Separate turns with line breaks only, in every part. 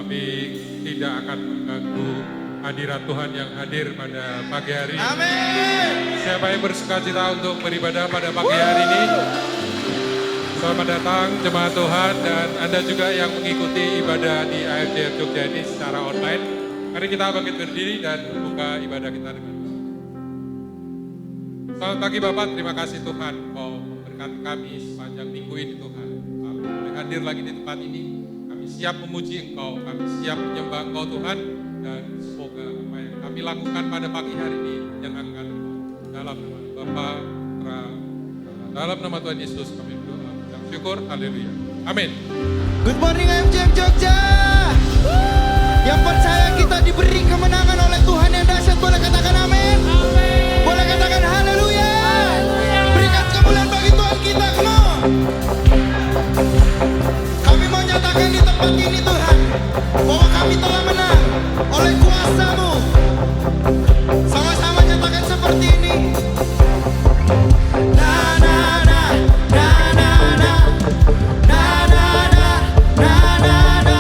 kami tidak akan mengganggu hadirat Tuhan yang hadir pada pagi hari ini.
Amin.
Siapa yang bersuka cita untuk beribadah pada pagi hari ini? Selamat datang jemaat Tuhan dan Anda juga yang mengikuti ibadah di AFJR Jogja ini secara online. Mari kita bangkit berdiri dan buka ibadah kita dengan doa. Selamat pagi Bapak, terima kasih Tuhan Kau memberkati kami sepanjang minggu ini Tuhan. Kami boleh hadir lagi di tempat ini. Kami siap memuji Engkau, kami siap menyembah Engkau Tuhan. Dan semoga apa yang kami lakukan pada pagi hari ini menyenangkan dalam nama Bapa, Putra, dalam nama Tuhan Yesus kami berdoa dan syukur, haleluya, amin.
Good morning AFJR Jogja. Yang percaya kita diberi kemenangan oleh Tuhan yang dahsyat, boleh katakan amin. Boleh katakan haleluya. Berikan kemuliaan bagi Tuhan kita, come on. Kami mau nyatakan di tempat ini Tuhan, bahwa kami telah menang oleh kuasa-Mu. Sama-sama nyatakan seperti ini. Na na na, na na na, na na na, na na na,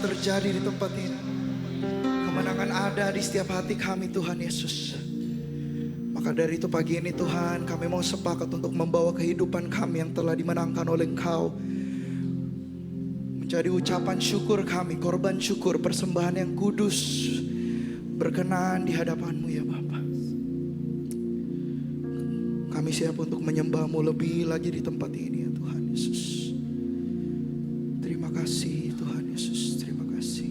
terjadi di tempat ini. Kemenangan ada di setiap hati kami Tuhan Yesus. Maka dari itu pagi ini Tuhan, kami mau sepakat untuk membawa kehidupan kami yang telah dimenangkan oleh Engkau menjadi ucapan syukur kami, korban syukur, persembahan yang kudus, berkenan di hadapan-Mu ya Bapa. Kami siap untuk menyembah-Mu lebih lagi di tempat ini ya Tuhan Yesus. Terima kasih Tuhan Yesus, terima kasih.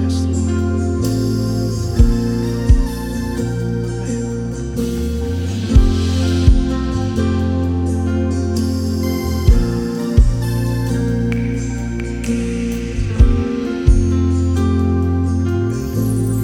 Yes Lord. Amen.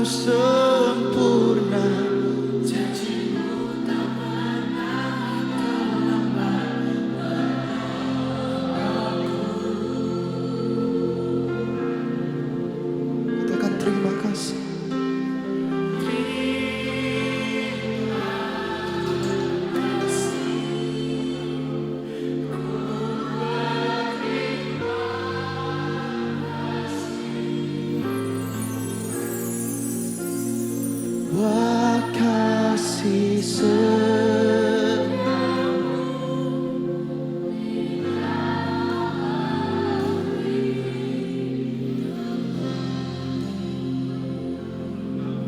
sempurna. Katakan terima kasih. Buat kasih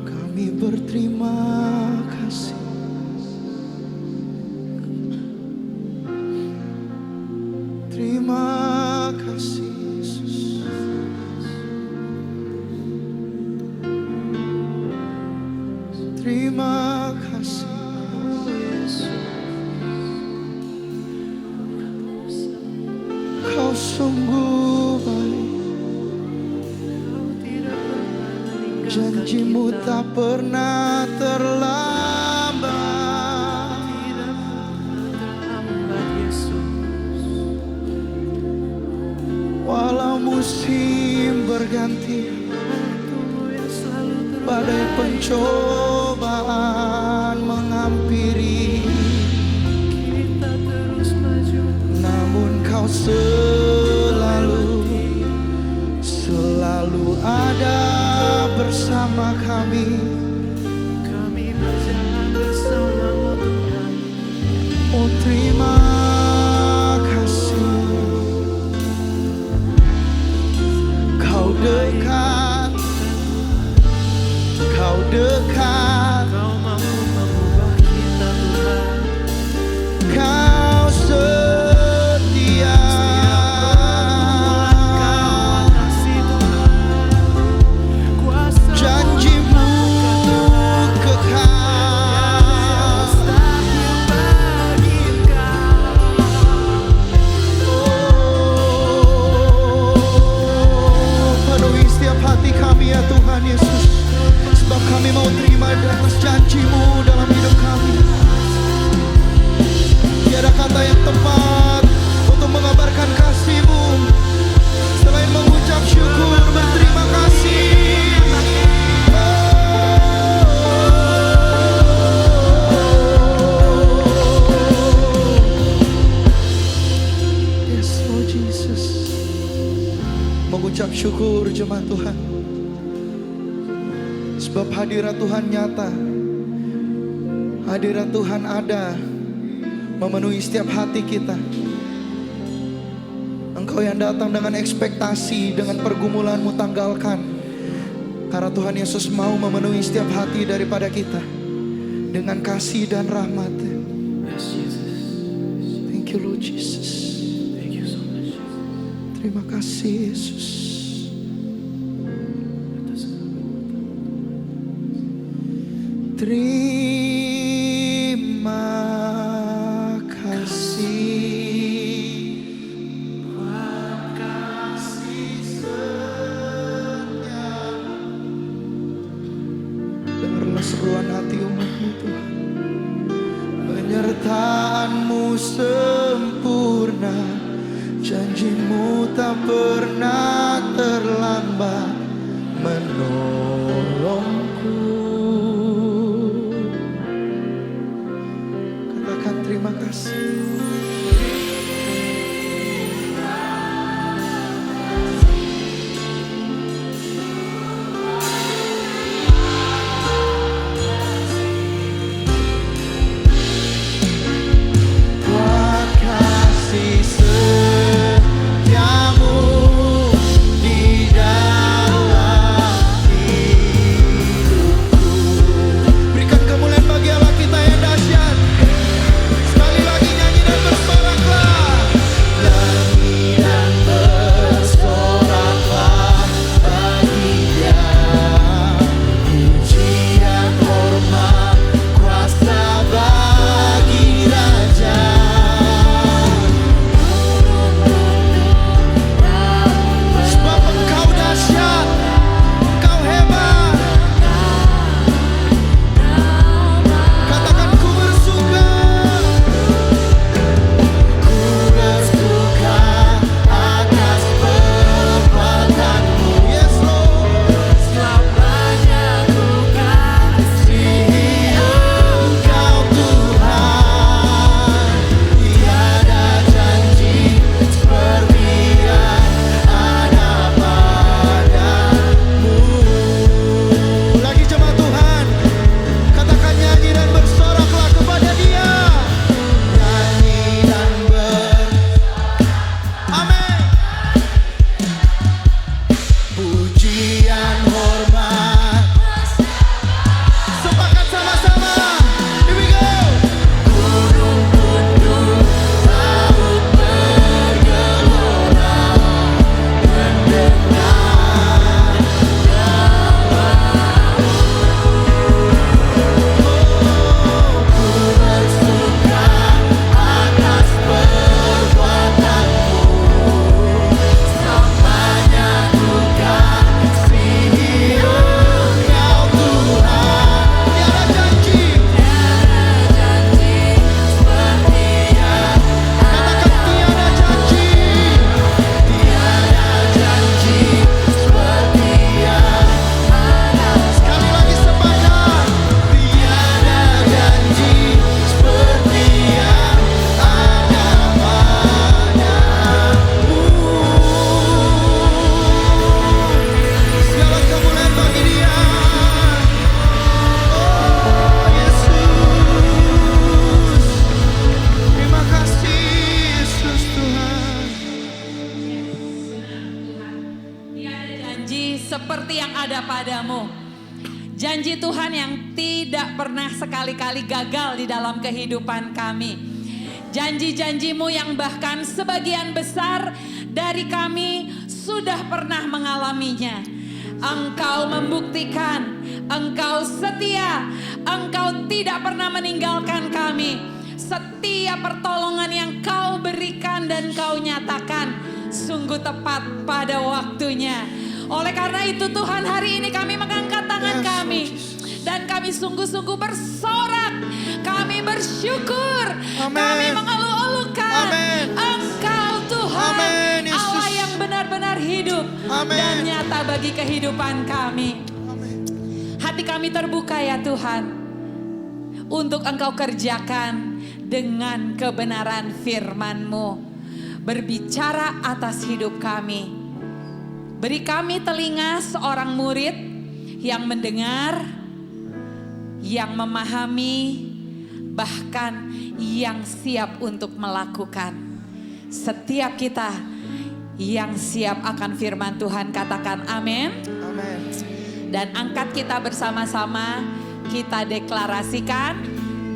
kami berterima kasih. Terima kasih Yesus. Terima kasih Yesus. Kau sungguh baik, janjimu tak pernah terlambat. Walau musim berganti, badai pencobaan menghampiri, namun kau selalu ada bersama kami. Kami berjalan bersamamu Tuhan. Oh terima kasih. Kau dekat, Kau dekat, Kau mampu mengubah kita Tuhan. Kau setia, janjimu kekal. Penuhi setiap hati kami ya Tuhan Yesus, sebab kami mau terima di atas janji-Mu dalam hidup kami. Tiada kata yang tepat untuk mengabarkan kasih-Mu selain mengucap syukur, berterima kasih. Yes Lord Jesus. Mengucap syukur jemaat Tuhan, sebab hadirat Tuhan nyata, hadirat Tuhan ada, memenuhi setiap hati kita. Engkau yang datang dengan ekspektasi, dengan pergumulanmu tanggalkan, karena Tuhan Yesus mau memenuhi setiap hati daripada kita dengan kasih dan rahmat. Thank you Lord Jesus. Thank you so much. Terima kasih Yesus. Terima kasih, buat kasih setiamu. Dengarlah seruan hati umat-Mu Tuhan. Penyertaan-Mu sempurna, janji-Mu tak pernah terlambat menolongku. Terima kasih. Buat kasih setiamu di dalam hidupku. Berikan kemuliaan bagi Allah kita yang dahsyat. Sekali lagi nyanyi dan bersama.
seperti yang ada padamu. Janji Tuhan yang tidak pernah sekali-kali gagal di dalam kehidupan kami. Janji-janjimu yang bahkan sebagian besar dari kami sudah pernah mengalaminya. Engkau membuktikan, Engkau setia, Engkau tidak pernah meninggalkan kami. Setiap pertolongan yang Kau berikan dan Kau nyatakan sungguh tepat pada waktunya. Oleh karena itu Tuhan, hari ini kami mengangkat tangan kami. Dan kami sungguh-sungguh bersorak. Kami bersyukur.
Amen.
Kami mengeluh-elukan.
Amen.
Engkau Tuhan,
Amen, Yesus.
Allah yang benar-benar hidup.
Amen.
Dan nyata bagi kehidupan kami. Hati kami terbuka ya Tuhan. Untuk Engkau kerjakan dengan kebenaran firman-Mu. Berbicara atas hidup kami. Beri kami telinga seorang murid yang mendengar, yang memahami, bahkan yang siap untuk melakukan. Setiap kita yang siap akan firman Tuhan, katakan amin.
Amin.
Dan angkat kita bersama-sama, kita deklarasikan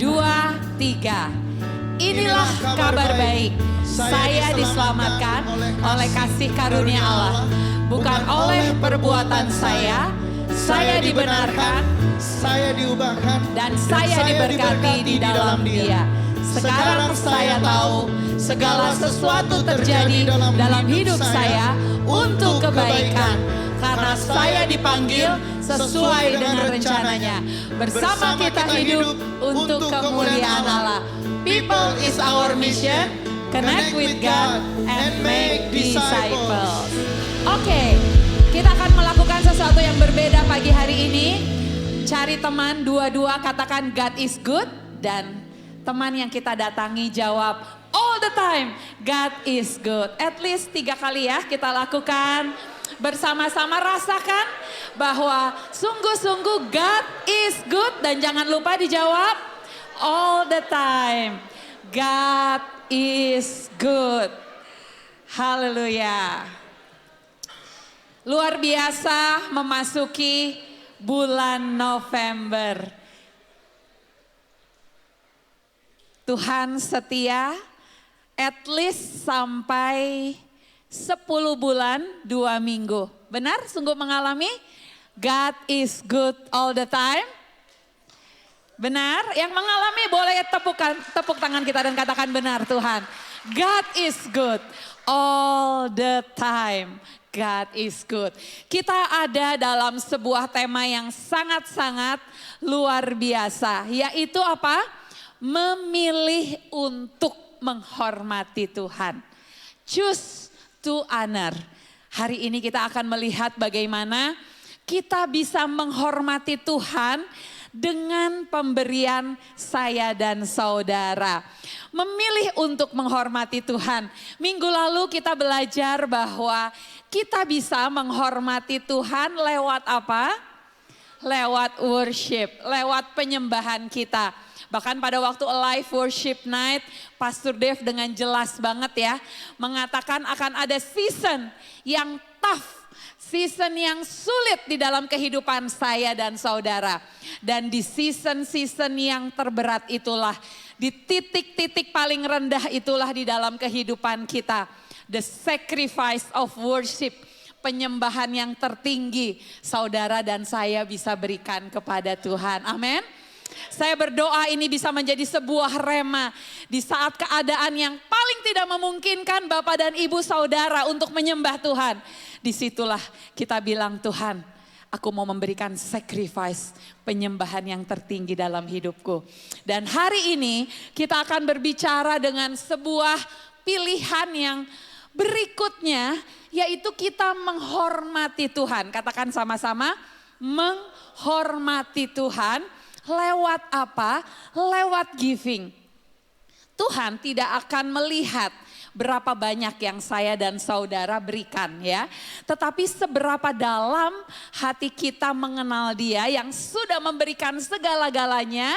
2, 3. Inilah kabar baik. Saya diselamatkan oleh kasih karunia Allah. Bukan oleh perbuatan saya dibenarkan,
saya diubahkan,
dan saya diberkati di dalam Dia. Sekarang saya tahu segala sesuatu terjadi dalam hidup saya untuk kebaikan. Karena saya dipanggil sesuai dengan rencananya. Bersama kita hidup untuk kemuliaan Allah. People is our mission. Connect with God and make disciples. Oke, kita akan melakukan sesuatu yang berbeda pagi hari ini. Cari teman dua-dua, katakan God is good. Dan teman yang kita datangi jawab all the time, God is good. At least 3 kali ya kita lakukan. Bersama-sama rasakan bahwa sungguh-sungguh God is good. Dan jangan lupa dijawab all the time. God is good. Haleluya. Luar biasa memasuki bulan November. Tuhan setia at least sampai 10 bulan 2 minggu. Benar? Sungguh mengalami God is good all the time. Benar? Yang mengalami boleh tepuk tangan kita dan katakan benar Tuhan. God is good all the time. God is good. Kita ada dalam sebuah tema yang sangat-sangat luar biasa. Yaitu apa? Memilih untuk menghormati Tuhan. Choose to honor. Hari ini kita akan melihat bagaimana kita bisa menghormati Tuhan dengan pemberian saya dan saudara. Memilih untuk menghormati Tuhan. Minggu lalu kita belajar bahwa kita bisa menghormati Tuhan lewat apa? Lewat worship, lewat penyembahan kita. Bahkan pada waktu Alive Worship Night, Pastor Dev dengan jelas banget ya, mengatakan akan ada season yang tough. Season yang sulit di dalam kehidupan saya dan saudara. Dan di season-season yang terberat itulah, di titik-titik paling rendah itulah di dalam kehidupan kita. The sacrifice of worship, penyembahan yang tertinggi saudara dan saya bisa berikan kepada Tuhan. Amin. Saya berdoa ini bisa menjadi sebuah rema di saat keadaan yang paling tidak memungkinkan Bapak dan Ibu saudara untuk menyembah Tuhan. Disitulah kita bilang, Tuhan, aku mau memberikan sacrifice, penyembahan yang tertinggi dalam hidupku. Dan hari ini kita akan berbicara dengan sebuah pilihan yang berikutnya, yaitu kita menghormati Tuhan. Katakan sama-sama, menghormati Tuhan. Lewat apa? Lewat giving. Tuhan tidak akan melihat berapa banyak yang saya dan saudara berikan ya. Tetapi seberapa dalam hati kita mengenal Dia yang sudah memberikan segala-galanya.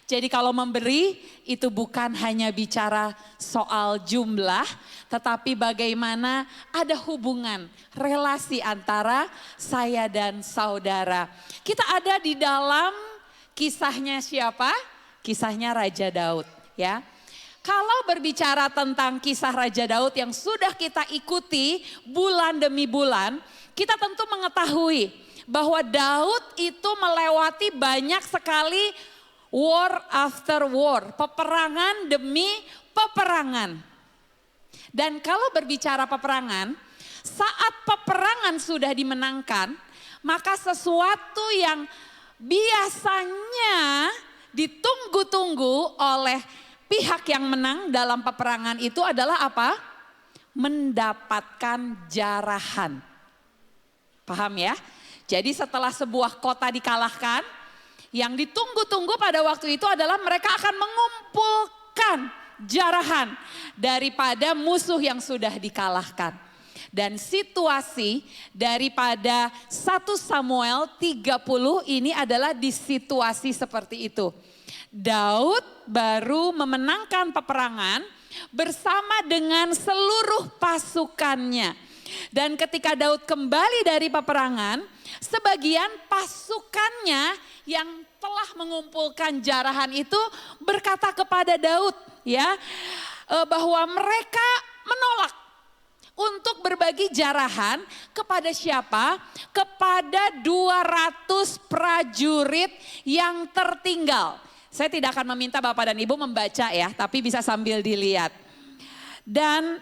Jadi kalau memberi itu bukan hanya bicara soal jumlah, tetapi bagaimana ada hubungan, relasi antara saya dan saudara. Kita ada di dalam kisahnya siapa? Kisahnya Raja Daud, ya. Kalau berbicara tentang kisah Raja Daud yang sudah kita ikuti bulan demi bulan, kita tentu mengetahui bahwa Daud itu melewati banyak sekali war after war, peperangan demi peperangan. Dan kalau berbicara peperangan, saat peperangan sudah dimenangkan, maka sesuatu yang biasanya ditunggu-tunggu oleh pihak yang menang dalam peperangan itu adalah apa? Mendapatkan jarahan. Paham ya? Jadi setelah sebuah kota dikalahkan, yang ditunggu-tunggu pada waktu itu adalah mereka akan mengumpulkan jarahan daripada musuh yang sudah dikalahkan. Dan situasi daripada 1 Samuel 30 ini adalah di situasi seperti itu. Daud baru memenangkan peperangan bersama dengan seluruh pasukannya. Dan ketika Daud kembali dari peperangan, sebagian pasukannya yang telah mengumpulkan jarahan itu berkata kepada Daud, ya, bahwa mereka menolak untuk berbagi jarahan kepada siapa? Kepada 200 prajurit yang tertinggal. Saya tidak akan meminta Bapak dan Ibu membaca ya, tapi bisa sambil dilihat. Dan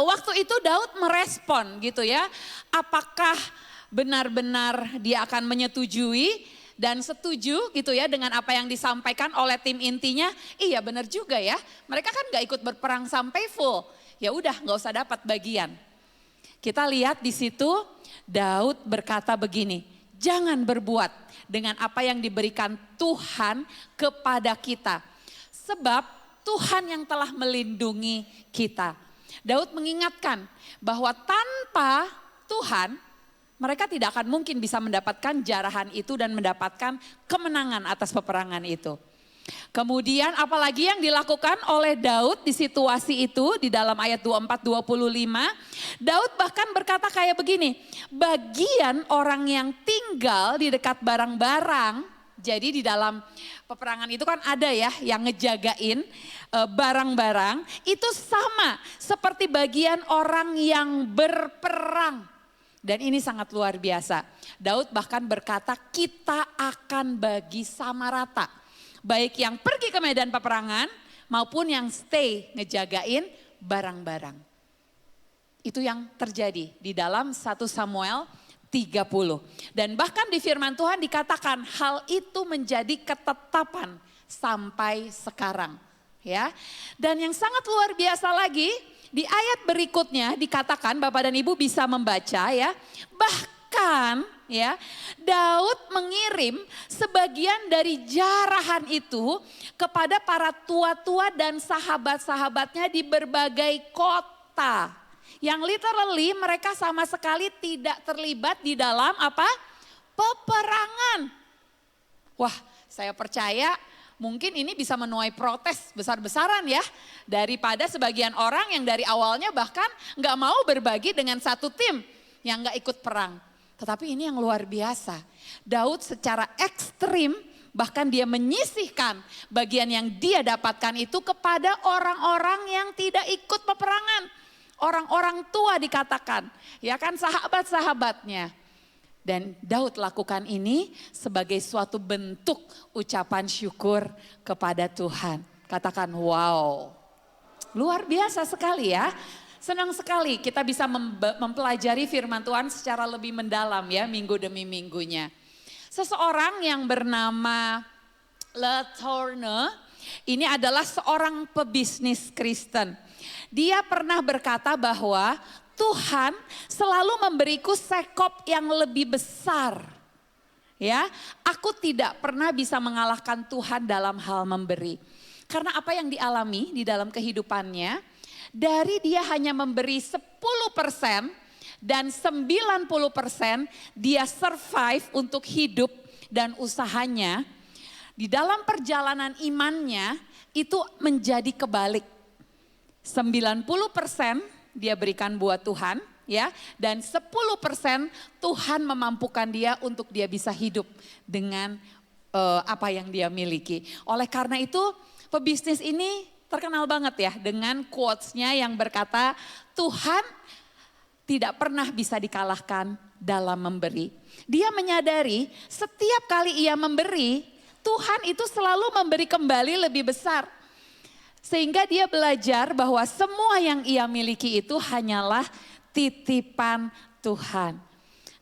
waktu itu Daud merespon gitu ya, apakah benar-benar dia akan menyetujui dan setuju gitu ya dengan apa yang disampaikan oleh tim intinya. Iya benar juga ya, mereka kan gak ikut berperang sampai full. Ya udah gak usah dapat bagian. Kita lihat di situ Daud berkata begini, jangan berbuat dengan apa yang diberikan Tuhan kepada kita. Sebab Tuhan yang telah melindungi kita. Daud mengingatkan bahwa tanpa Tuhan mereka tidak akan mungkin bisa mendapatkan jarahan itu dan mendapatkan kemenangan atas peperangan itu. Kemudian apalagi yang dilakukan oleh Daud di situasi itu di dalam ayat 24-25. Daud bahkan berkata kayak begini, bagian orang yang tinggal di dekat barang-barang. Jadi di dalam peperangan itu kan ada ya yang ngejagain barang-barang. Itu sama seperti bagian orang yang berperang. Dan ini sangat luar biasa. Daud bahkan berkata kita akan bagi sama rata. Baik yang pergi ke medan peperangan maupun yang stay ngejagain barang-barang. Itu yang terjadi di dalam 1 Samuel 30. Dan bahkan di firman Tuhan dikatakan hal itu menjadi ketetapan sampai sekarang. Ya. Dan yang sangat luar biasa lagi, di ayat berikutnya dikatakan Bapak dan Ibu bisa membaca ya. Bahkan ya Daud mengirim sebagian dari jarahan itu kepada para tua-tua dan sahabat-sahabatnya di berbagai kota. Yang literally mereka sama sekali tidak terlibat di dalam apa? Peperangan. Wah, saya percaya mungkin ini bisa menuai protes besar-besaran ya. Daripada sebagian orang yang dari awalnya bahkan gak mau berbagi dengan satu tim yang gak ikut perang. Tetapi ini yang luar biasa. Daud secara ekstrim bahkan dia menyisihkan bagian yang dia dapatkan itu kepada orang-orang yang tidak ikut peperangan. Orang-orang tua dikatakan, ya kan sahabat-sahabatnya. Dan Daud lakukan ini sebagai suatu bentuk ucapan syukur kepada Tuhan. Katakan wow, luar biasa sekali ya. Senang sekali kita bisa mempelajari firman Tuhan secara lebih mendalam ya minggu demi minggunya. Seseorang yang bernama Latourneau ini adalah seorang pebisnis Kristen. Dia pernah berkata bahwa Tuhan selalu memberiku sekop yang lebih besar. Ya, aku tidak pernah bisa mengalahkan Tuhan dalam hal memberi. Karena apa yang dialami di dalam kehidupannya, dari dia hanya memberi 10% dan 90% dia survive untuk hidup dan usahanya. di dalam perjalanan imannya itu menjadi kebalik. 90% dia berikan buat Tuhan, ya, dan 10% Tuhan memampukan dia untuk dia bisa hidup dengan apa yang dia miliki. Oleh karena itu pebisnis ini terkenal banget ya dengan quotes-nya yang berkata, Tuhan tidak pernah bisa dikalahkan dalam memberi. Dia menyadari setiap kali ia memberi, Tuhan itu selalu memberi kembali lebih besar. Sehingga dia belajar bahwa semua yang ia miliki itu hanyalah titipan Tuhan.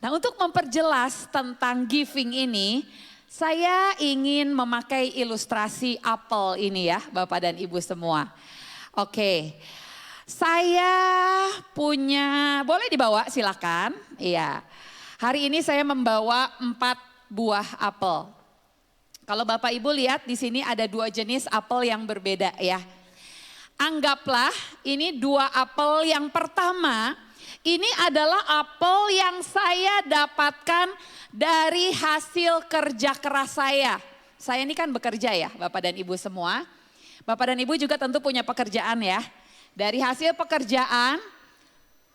Nah, untuk memperjelas tentang giving ini, saya ingin memakai ilustrasi apel ini ya Bapak dan Ibu semua. Oke, saya punya, boleh dibawa silakan. Iya, hari ini saya membawa 4 buah apel. Kalau Bapak Ibu lihat di sini ada 2 jenis apel yang berbeda ya. Anggaplah ini 2 apel yang pertama, ini adalah apel yang saya dapatkan dari hasil kerja keras saya. Saya ini kan bekerja ya Bapak dan Ibu semua. Bapak dan Ibu juga tentu punya pekerjaan ya. Dari hasil pekerjaan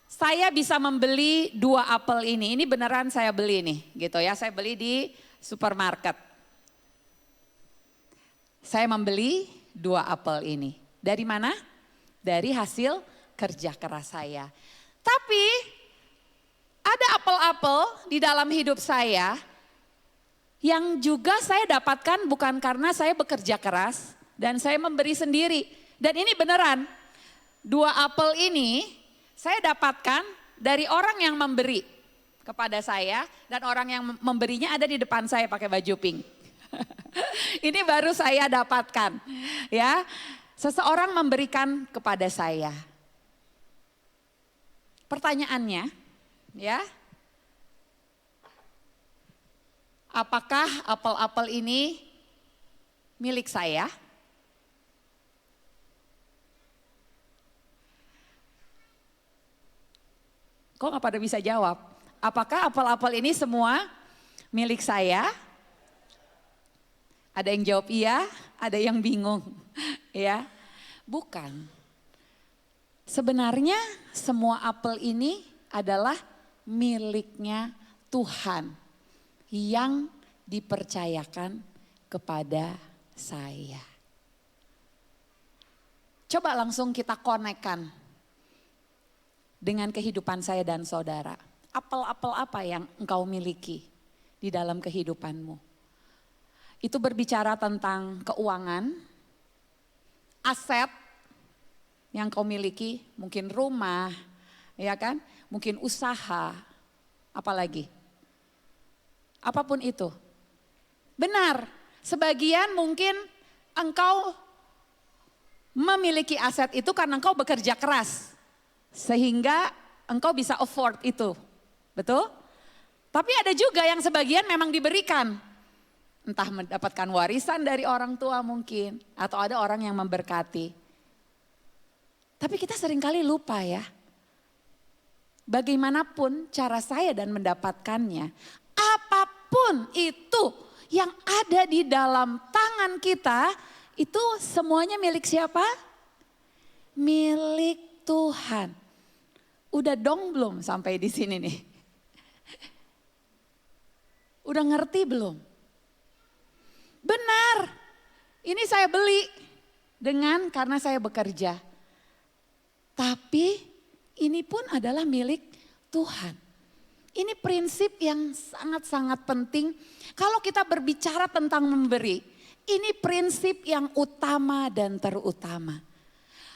saya bisa membeli 2 apel ini. Ini beneran saya beli nih gitu ya. Saya beli di supermarket. Saya membeli 2 apel ini. Dari mana? Dari hasil kerja keras saya. Tapi ada apel-apel di dalam hidup saya yang juga saya dapatkan bukan karena saya bekerja keras dan saya memberi sendiri. Dan ini beneran, 2 apel ini saya dapatkan dari orang yang memberi kepada saya dan orang yang memberinya ada di depan saya pakai baju pink. Ini baru saya dapatkan ya. Seseorang memberikan kepada saya. Pertanyaannya ya. Apakah apel-apel ini milik saya? Kok nggak pada bisa jawab? Apakah apel-apel ini semua milik saya? Ada yang jawab iya, ada yang bingung. Ya, bukan. Sebenarnya semua apel ini adalah miliknya Tuhan yang dipercayakan kepada saya. Coba langsung kita konekkan dengan kehidupan saya dan saudara. Apel-apel apa yang engkau miliki di dalam kehidupanmu? Itu berbicara tentang keuangan, aset yang kau miliki, mungkin rumah, ya kan? Mungkin usaha, apalagi. Apapun itu. Benar, sebagian mungkin engkau memiliki aset itu karena engkau bekerja keras. Sehingga engkau bisa afford itu, betul? Tapi ada juga yang sebagian memang diberikan. Entah mendapatkan warisan dari orang tua mungkin, atau ada orang yang memberkati. Tapi kita seringkali lupa ya, bagaimanapun cara saya dan mendapatkannya, apapun itu yang ada di dalam tangan kita, itu semuanya milik siapa? Milik Tuhan. Udah dong belum sampai di sini nih? Udah ngerti belum? Benar, ini saya beli karena saya bekerja. Tapi ini pun adalah milik Tuhan. Ini prinsip yang sangat-sangat penting. Kalau kita berbicara tentang memberi, ini prinsip yang utama dan terutama.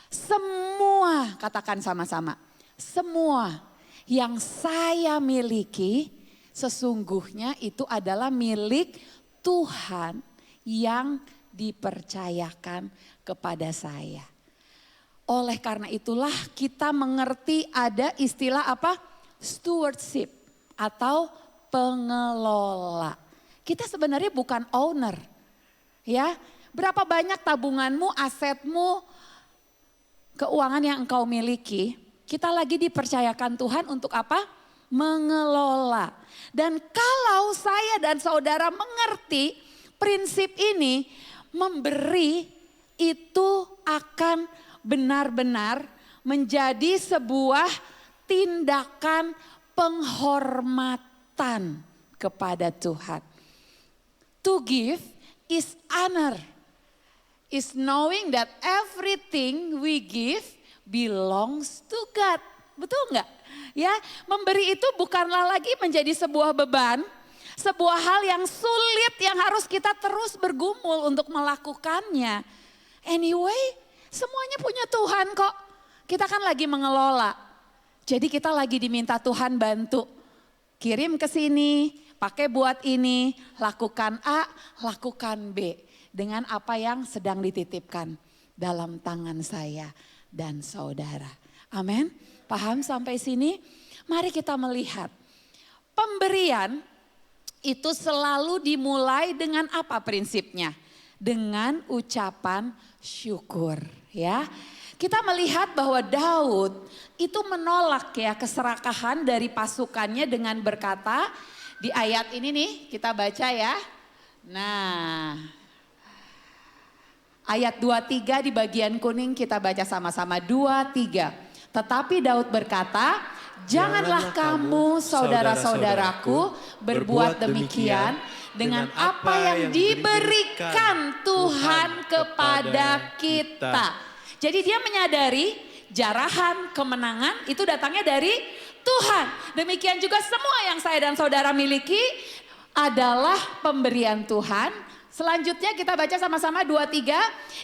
Semua, katakan sama-sama, semua yang saya miliki sesungguhnya itu adalah milik Tuhan yang dipercayakan kepada saya. Oleh karena itulah kita mengerti ada istilah apa? Stewardship atau pengelola. Kita sebenarnya bukan owner. Ya, berapa banyak tabunganmu, asetmu, keuangan yang engkau miliki, kita lagi dipercayakan Tuhan untuk apa? Mengelola. Dan kalau saya dan saudara mengerti prinsip ini memberi itu akan benar-benar menjadi sebuah tindakan penghormatan kepada Tuhan. To give is honor, is knowing that everything we give belongs to God. Betul nggak? Ya, memberi itu bukanlah lagi menjadi sebuah beban, sebuah hal yang sulit yang harus kita terus bergumul untuk melakukannya. Anyway, semuanya punya Tuhan kok. Kita kan lagi mengelola. Jadi kita lagi diminta Tuhan bantu. Kirim ke sini, pakai buat ini, lakukan A, lakukan B. Dengan apa yang sedang dititipkan dalam tangan saya dan saudara. Amin. Paham sampai sini? Mari kita melihat. Pemberian itu selalu dimulai dengan apa prinsipnya? Dengan ucapan syukur, ya. Kita melihat bahwa Daud itu menolak ya keserakahan dari pasukannya dengan berkata, di ayat ini nih kita baca ya. Nah, ayat 23 di bagian kuning kita baca sama-sama, 23. Tetapi Daud berkata, janganlah kamu saudara-saudaraku berbuat demikian dengan apa yang diberikan Tuhan kepada kita. Jadi dia menyadari jarahan, kemenangan itu datangnya dari Tuhan. Demikian juga semua yang saya dan saudara miliki adalah pemberian Tuhan. Selanjutnya kita baca sama-sama 23.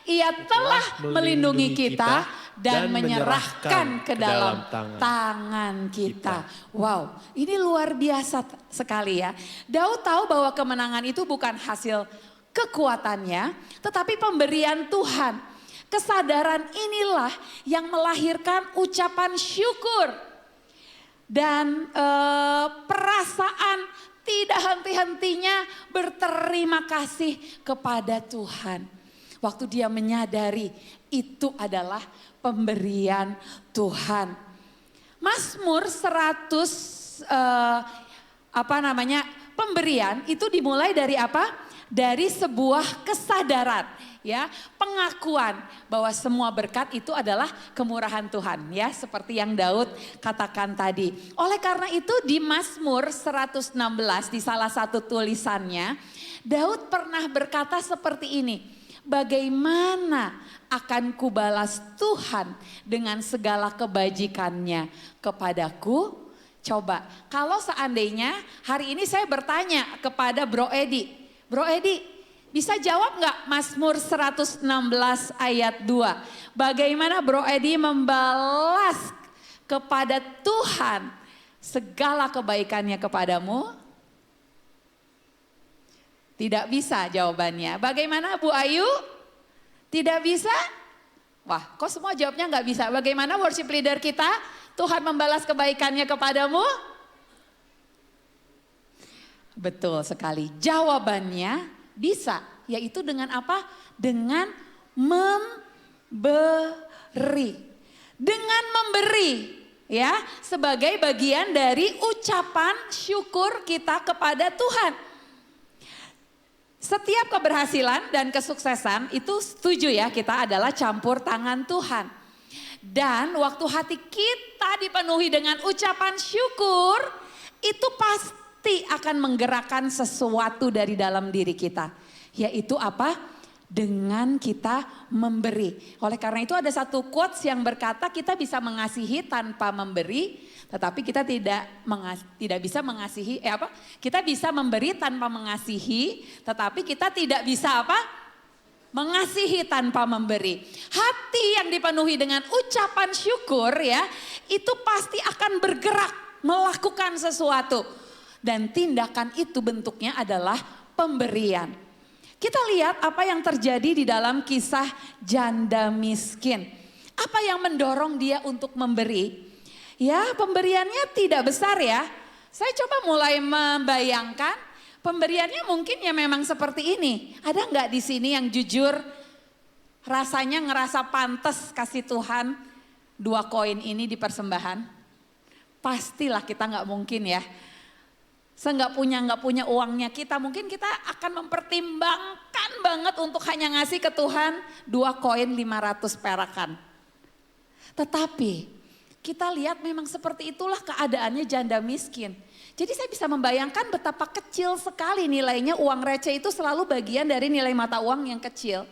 Ia telah melindungi kita dan menyerahkan ke dalam tangan kita. Wow, ini luar biasa sekali ya. Daud tahu bahwa kemenangan itu bukan hasil kekuatannya, tetapi pemberian Tuhan. Kesadaran inilah yang melahirkan ucapan syukur dan perasaan tidak henti-hentinya berterima kasih kepada Tuhan. Waktu dia menyadari itu adalah pemberian Tuhan. Mazmur 100 pemberian itu dimulai dari apa? Dari sebuah kesadaran, ya, pengakuan bahwa semua berkat itu adalah kemurahan Tuhan, ya, seperti yang Daud katakan tadi. Oleh karena itu di Mazmur 116 di salah satu tulisannya, Daud pernah berkata seperti ini, bagaimana akan kubalas Tuhan dengan segala kebajikannya kepadaku? Coba, kalau seandainya hari ini saya bertanya kepada Bro Edi, Bro Edi, bisa jawab nggak Mazmur 116 ayat 2? Bagaimana Bro Edi membalas kepada Tuhan segala kebaikannya kepadamu? Tidak bisa jawabannya. Bagaimana Bu Ayu? Tidak bisa? Wah, kok semua jawabnya nggak bisa? Bagaimana worship leader kita? Tuhan membalas kebaikannya kepadamu? Betul sekali. Jawabannya bisa, yaitu dengan apa? Dengan memberi. Dengan memberi, ya, sebagai bagian dari ucapan syukur kita kepada Tuhan. Setiap keberhasilan dan kesuksesan itu setuju ya, kita adalah campur tangan Tuhan. Dan waktu hati kita dipenuhi dengan ucapan syukur, itu pasti akan menggerakkan sesuatu dari dalam diri kita. Yaitu apa? Dengan kita memberi. Oleh karena itu ada satu quotes yang berkata kita bisa mengasihi tanpa memberi. Tetapi kita tidak bisa mengasihi, kita bisa memberi tanpa mengasihi. Tetapi kita tidak bisa apa? Mengasihi tanpa memberi. Hati yang dipenuhi dengan ucapan syukur ya, itu pasti akan bergerak melakukan sesuatu. Dan tindakan itu bentuknya adalah pemberian. Kita lihat apa yang terjadi di dalam kisah janda miskin. Apa yang mendorong dia untuk memberi? Ya, pemberiannya tidak besar ya. Saya coba mulai membayangkan pemberiannya mungkin ya memang seperti ini. Ada nggak di sini yang jujur rasanya ngerasa pantas kasih Tuhan 2 koin ini di persembahan? Pastilah kita nggak mungkin ya. Nggak punya uangnya kita, mungkin kita akan mempertimbangkan banget untuk hanya ngasih ke Tuhan 2 koin 500 perakan. Tetapi kita lihat memang seperti itulah keadaannya janda miskin. Jadi saya bisa membayangkan betapa kecil sekali nilainya, uang receh itu selalu bagian dari nilai mata uang yang kecil.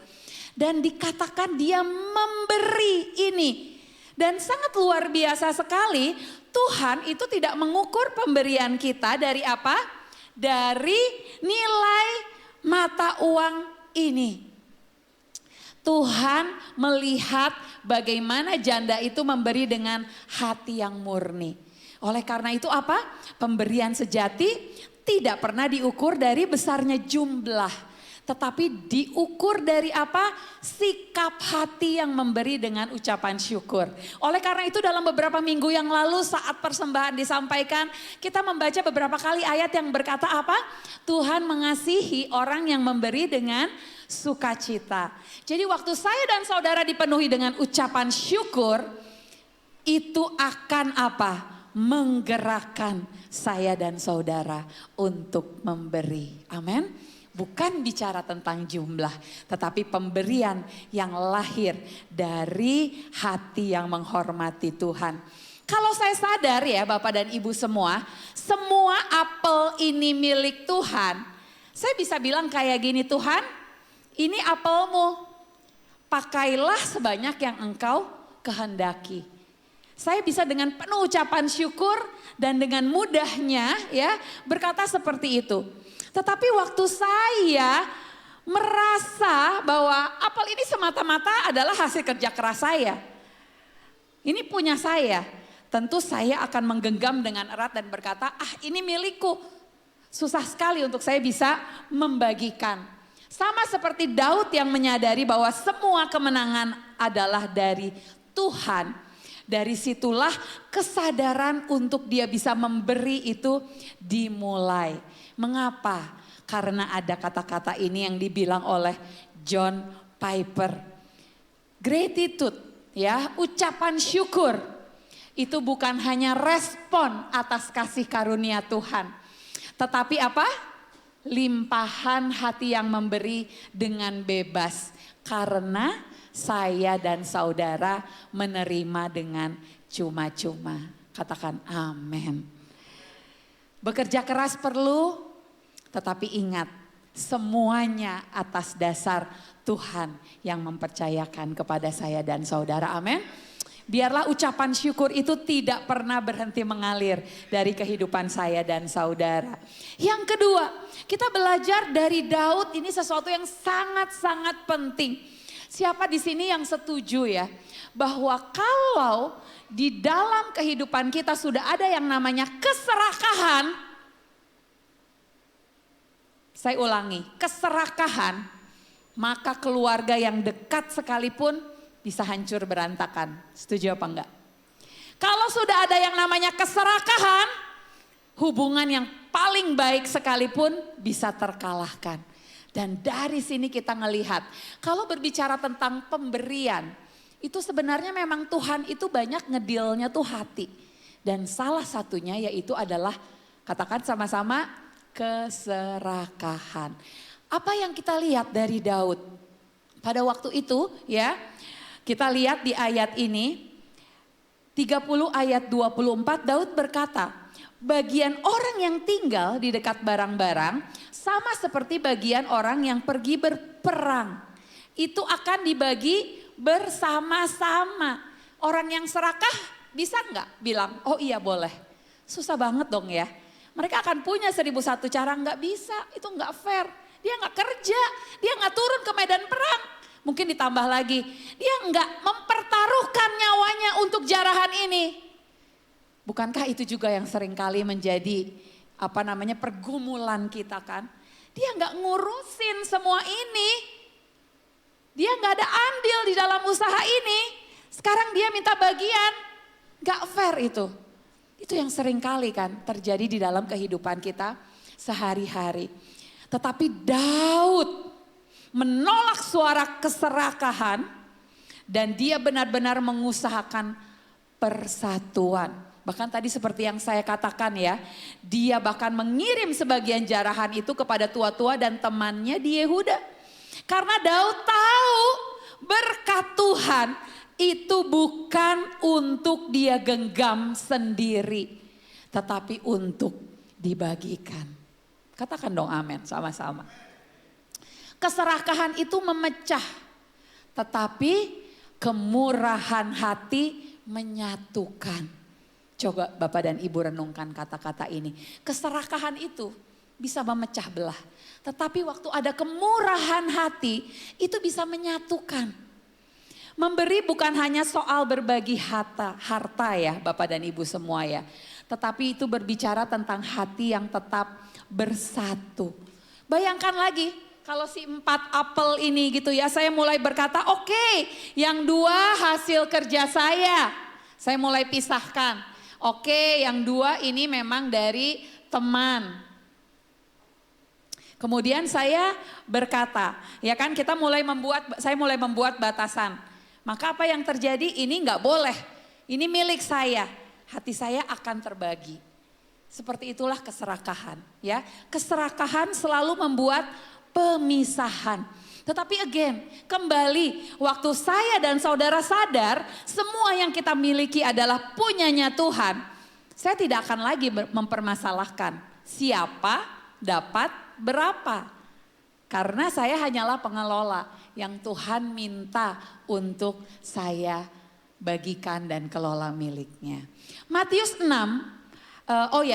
Dan dikatakan dia memberi ini. Dan sangat luar biasa sekali, Tuhan itu tidak mengukur pemberian kita dari apa? Dari nilai mata uang ini. Tuhan melihat bagaimana janda itu memberi dengan hati yang murni. Oleh karena itu apa? Pemberian sejati tidak pernah diukur dari besarnya jumlah. Tetapi diukur dari apa? Sikap hati yang memberi dengan ucapan syukur. Oleh karena itu dalam beberapa minggu yang lalu saat persembahan disampaikan, kita membaca beberapa kali ayat yang berkata apa? Tuhan mengasihi orang yang memberi dengan sukacita. Jadi waktu saya dan saudara dipenuhi dengan ucapan syukur, itu akan apa? Menggerakkan saya dan saudara untuk memberi. Amin. Bukan bicara tentang jumlah, tetapi pemberian yang lahir dari hati yang menghormati Tuhan. Kalau saya sadar ya Bapak dan Ibu semua apel ini milik Tuhan. Saya bisa bilang kayak gini, Tuhan, ini apelmu, pakailah sebanyak yang engkau kehendaki. Saya bisa dengan penuh ucapan syukur dan dengan mudahnya ya berkata seperti itu. Tetapi waktu saya merasa bahwa apel ini semata-mata adalah hasil kerja keras saya. Ini punya saya. Tentu saya akan menggenggam dengan erat dan berkata, ini milikku. Susah sekali untuk saya bisa membagikan. Sama seperti Daud yang menyadari bahwa semua kemenangan adalah dari Tuhan. Dari situlah kesadaran untuk dia bisa memberi itu dimulai. Mengapa? Karena ada kata-kata ini yang dibilang oleh John Piper. Gratitude, ya, ucapan syukur. Itu bukan hanya respon atas kasih karunia Tuhan. Tetapi apa? Limpahan hati yang memberi dengan bebas. Karena saya dan saudara menerima dengan cuma-cuma. Katakan amin. Bekerja keras perlu, tetapi ingat semuanya atas dasar Tuhan yang mempercayakan kepada saya dan saudara. Amin. Biarlah ucapan syukur itu tidak pernah berhenti mengalir dari kehidupan saya dan saudara. Yang kedua, kita belajar dari Daud, ini sesuatu yang sangat-sangat penting. Siapa di sini yang setuju ya bahwa kalau di dalam kehidupan kita sudah ada yang namanya keserakahan, saya ulangi, keserakahan, maka keluarga yang dekat sekalipun bisa hancur berantakan. Setuju apa enggak? Kalau sudah ada yang namanya keserakahan, hubungan yang paling baik sekalipun bisa terkalahkan. Dan dari sini kita ngelihat, kalau berbicara tentang pemberian, itu sebenarnya memang Tuhan itu banyak ngedilnya tuh hati. Dan salah satunya yaitu adalah, katakan sama-sama, keserakahan. Apa yang kita lihat dari Daud? Pada waktu itu ya, kita lihat di ayat ini, 30 ayat 24, Daud berkata, bagian orang yang tinggal di dekat barang-barang sama seperti bagian orang yang pergi berperang. Itu akan dibagi bersama-sama. Orang yang serakah bisa enggak bilang, oh iya boleh. Susah banget dong ya. Mereka akan punya 1001 cara, enggak bisa, itu enggak fair. Dia enggak kerja, dia enggak turun ke medan perang. Mungkin ditambah lagi, dia enggak mempertaruhkan nyawanya untuk jarahan ini. Bukankah itu juga yang seringkali menjadi pergumulan kita kan? Dia enggak ngurusin semua ini. Dia enggak ada andil di dalam usaha ini. Sekarang dia minta bagian. Enggak fair itu. Itu yang seringkali kan terjadi di dalam kehidupan kita sehari-hari. Tetapi Daud menolak suara keserakahan dan dia benar-benar mengusahakan persatuan. Bahkan tadi seperti yang saya katakan ya, dia bahkan mengirim sebagian jarahan itu kepada tua-tua dan temannya di Yehuda. Karena Daud tahu berkat Tuhan itu bukan untuk dia genggam sendiri, tetapi untuk dibagikan. Katakan dong amin sama-sama. Keserakahan itu memecah, tetapi kemurahan hati menyatukan. Coba Bapak dan Ibu renungkan kata-kata ini. Keserakahan itu bisa memecah belah. Tetapi waktu ada kemurahan hati itu bisa menyatukan. Memberi bukan hanya soal berbagi harta ya Bapak dan Ibu semua ya. Tetapi itu berbicara tentang hati yang tetap bersatu. Bayangkan lagi kalau si 4 apel ini gitu ya, saya mulai berkata oke, yang 2 hasil kerja saya mulai pisahkan. Oke, yang 2 ini memang dari teman. Kemudian saya berkata, ya kan saya mulai membuat batasan. Maka apa yang terjadi? Ini nggak boleh, ini milik saya. Hati saya akan terbagi. Seperti itulah keserakahan, ya. Keserakahan selalu membuat pemisahan. Tetapi again, kembali waktu saya dan saudara sadar semua yang kita miliki adalah punyanya Tuhan. Saya tidak akan lagi mempermasalahkan siapa dapat berapa. Karena saya hanyalah pengelola yang Tuhan minta untuk saya bagikan dan kelola miliknya. Matius 6,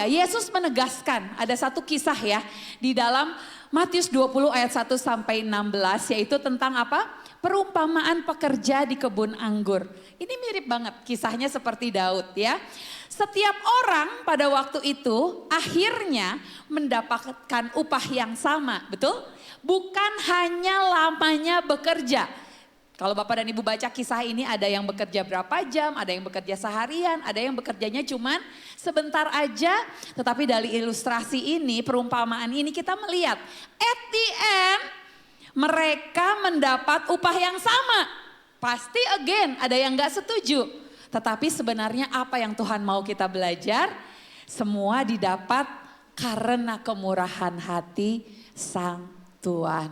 Yesus menegaskan ada satu kisah ya di dalam Matius 20 ayat 1 sampai 16 yaitu tentang apa? Perumpamaan pekerja di kebun anggur. Ini mirip banget kisahnya seperti Daud ya. Setiap orang pada waktu itu akhirnya mendapatkan upah yang sama, betul? Bukan hanya lamanya bekerja. Kalau Bapak dan Ibu baca kisah ini ada yang bekerja berapa jam, ada yang bekerja seharian, ada yang bekerjanya cuman sebentar aja. Tetapi dari ilustrasi ini, perumpamaan ini kita melihat at the end mereka mendapat upah yang sama. Pasti again ada yang gak setuju. Tetapi sebenarnya apa yang Tuhan mau kita belajar? Semua didapat karena kemurahan hati Sang Tuhan.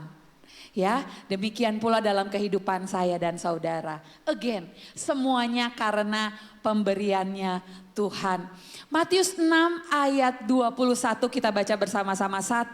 Ya, demikian pula dalam kehidupan saya dan saudara. Again, semuanya karena pemberiannya Tuhan. Matius 6 ayat 21 kita baca bersama-sama. 1,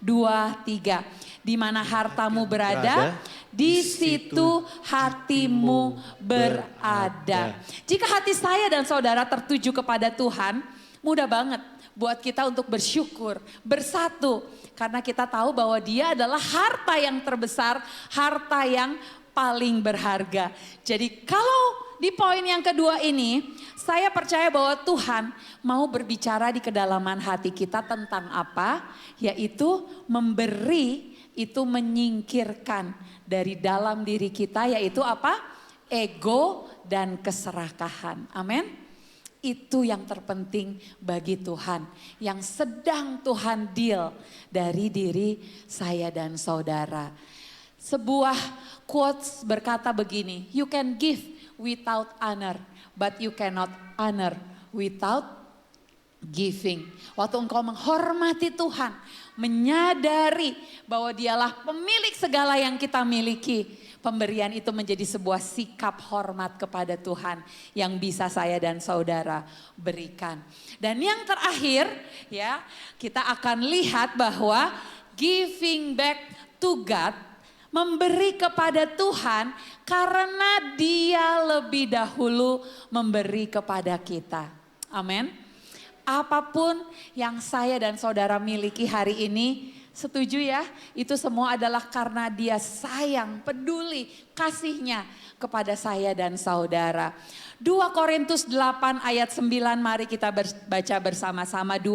2, 3. Di mana hartamu berada, di situ hatimu berada. Jika hati saya dan saudara tertuju kepada Tuhan, mudah banget buat kita untuk bersyukur, bersatu. Karena kita tahu bahwa dia adalah harta yang terbesar, harta yang paling berharga. Jadi kalau di poin yang kedua ini, saya percaya bahwa Tuhan mau berbicara di kedalaman hati kita tentang apa? Yaitu memberi itu menyingkirkan dari dalam diri kita, yaitu apa? Ego dan keserakahan. Amin. Itu yang terpenting bagi Tuhan, yang sedang Tuhan deal dari diri saya dan saudara. Sebuah quotes berkata begini, you can give without honor, but you cannot honor without giving. Waktu engkau menghormati Tuhan, menyadari bahwa dialah pemilik segala yang kita miliki, pemberian itu menjadi sebuah sikap hormat kepada Tuhan yang bisa saya dan saudara berikan. Dan yang terakhir ya, kita akan lihat bahwa giving back to God, memberi kepada Tuhan karena Dia lebih dahulu memberi kepada kita. Amin. Apapun yang saya dan saudara miliki hari ini, setuju ya? Itu semua adalah karena Dia sayang, peduli, kasihnya kepada saya dan saudara. 2 Korintus 8 ayat 9, mari kita baca bersama-sama. 2,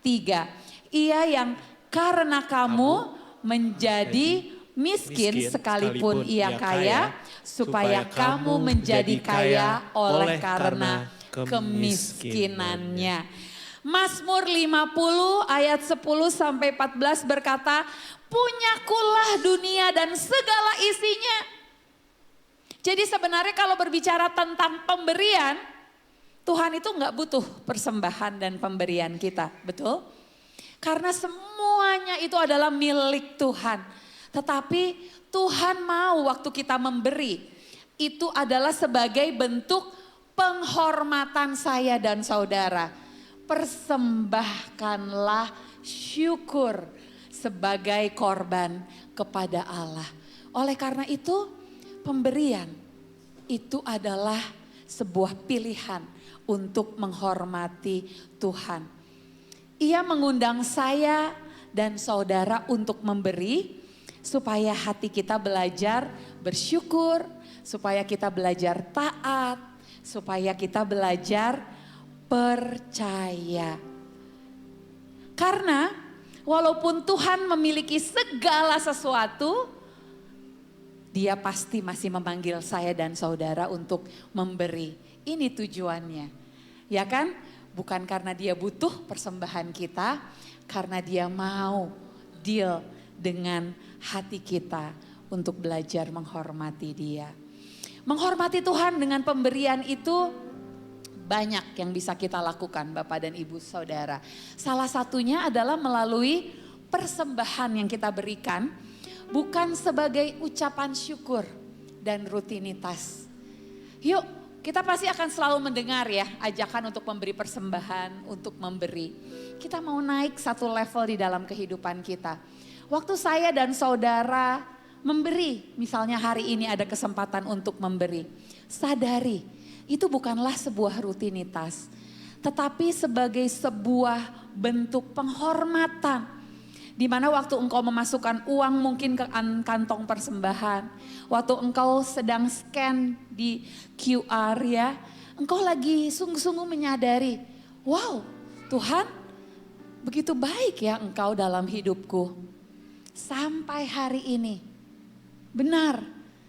3. Ia yang karena kamu menjadi miskin sekalipun ia kaya, supaya kamu menjadi kaya oleh karena kemiskinannya. Mazmur 50 ayat 10 sampai 14 berkata, punyakulah dunia dan segala isinya. Jadi sebenarnya kalau berbicara tentang pemberian, Tuhan itu nggak butuh persembahan dan pemberian kita, betul? Karena semuanya itu adalah milik Tuhan. Tetapi Tuhan mau waktu kita memberi, itu adalah sebagai bentuk penghormatan saya dan saudara. Persembahkanlah syukur sebagai korban kepada Allah. Oleh karena itu, pemberian itu adalah sebuah pilihan untuk menghormati Tuhan. Ia mengundang saya dan saudara untuk memberi supaya hati kita belajar bersyukur, supaya kita belajar taat, supaya kita belajar percaya. Karena walaupun Tuhan memiliki segala sesuatu, Dia pasti masih memanggil saya dan saudara untuk memberi. Ini tujuannya. Ya kan? Bukan karena Dia butuh persembahan kita, karena Dia mau deal dengan hati kita untuk belajar menghormati Dia. Menghormati Tuhan dengan pemberian itu banyak yang bisa kita lakukan Bapak dan Ibu Saudara. Salah satunya adalah melalui persembahan yang kita berikan bukan sebagai ucapan syukur dan rutinitas. Yuk, kita pasti akan selalu mendengar ya ajakan untuk memberi persembahan, untuk memberi. Kita mau naik satu level di dalam kehidupan kita. Waktu saya dan saudara memberi, misalnya hari ini ada kesempatan untuk memberi, sadari itu bukanlah sebuah rutinitas, tetapi sebagai sebuah bentuk penghormatan. Di mana waktu engkau memasukkan uang mungkin ke kantong persembahan, waktu engkau sedang scan di QR ya, engkau lagi sungguh-sungguh menyadari, wow Tuhan begitu baik ya engkau dalam hidupku. Sampai hari ini, benar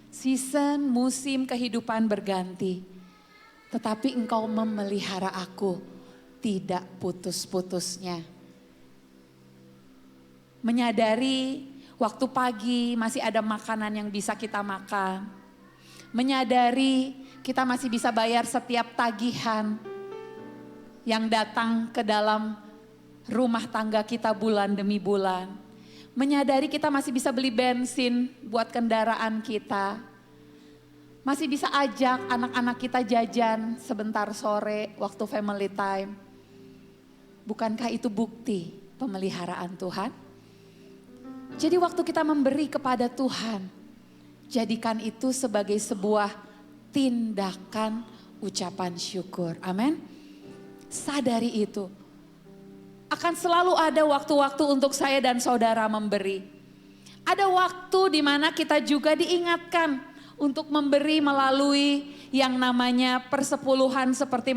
season musim kehidupan berganti, tetapi engkau memelihara aku tidak putus-putusnya. Menyadari waktu pagi masih ada makanan yang bisa kita makan. Menyadari kita masih bisa bayar setiap tagihan yang datang ke dalam rumah tangga kita bulan demi bulan. Menyadari kita masih bisa beli bensin buat kendaraan kita. Masih bisa ajak anak-anak kita jajan sebentar sore waktu family time. Bukankah itu bukti pemeliharaan Tuhan? Jadi waktu kita memberi kepada Tuhan, jadikan itu sebagai sebuah tindakan ucapan syukur. Amin. Sadari itu. Akan selalu ada waktu-waktu untuk saya dan saudara memberi. Ada waktu di mana kita juga diingatkan untuk memberi melalui yang namanya persepuluhan seperti